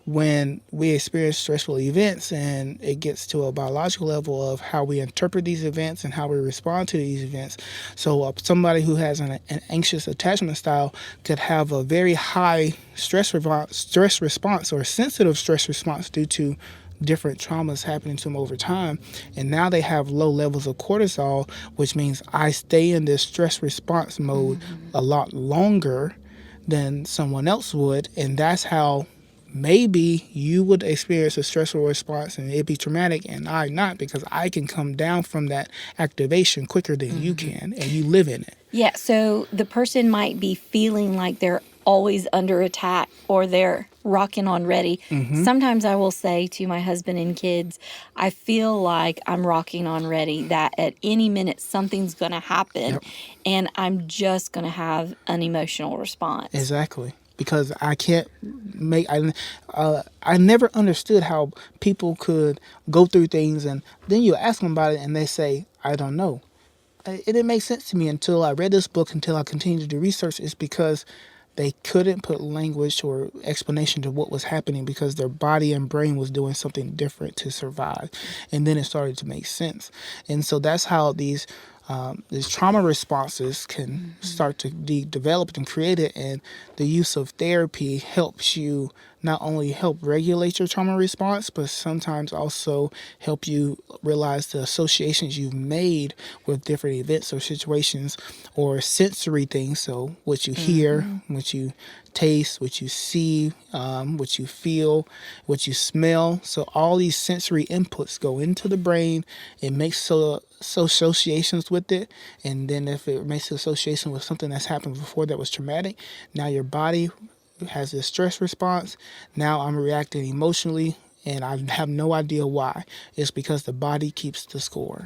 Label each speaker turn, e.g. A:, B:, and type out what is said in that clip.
A: when we experience stressful events and it gets to a biological level of how we interpret these events and how we respond to these events. So somebody who has an anxious attachment style could have a very high stress response or sensitive stress response due to different traumas happening to them over time, and now they have low levels of cortisol, which means I stay in this stress response mode a lot longer than someone else would, and that's how maybe you would experience a stressful response and it'd be traumatic and I not, because I can come down from that activation quicker than you can and you live in it.
B: Yeah, so the person might be feeling like they're always under attack or they're rocking on ready. Sometimes I will say to my husband and kids, I feel like I'm rocking on ready, that at any minute something's going to happen.
A: Yep.
B: And I'm just going to have an emotional response.
A: Exactly. Because I can't make I never understood how people could go through things and then you ask them about it and they say I don't know. It didn't make sense to me until I read this book, until I continued to do research. It's because they couldn't put language or explanation to what was happening because their body and brain was doing something different to survive. And then it started to make sense. And so that's how these trauma responses can start to be developed and created, and the use of therapy helps you not only help regulate your trauma response, but sometimes also help you realize the associations you've made with different events or situations or sensory things. So what you hear, what you taste, what you see, what you feel, what you smell. So all these sensory inputs go into the brain. It makes so associations with it, and then if it makes an association with something that's happened before that was traumatic, now your body has this stress response. Now I'm reacting emotionally and I have no idea why. It's because the body keeps the score.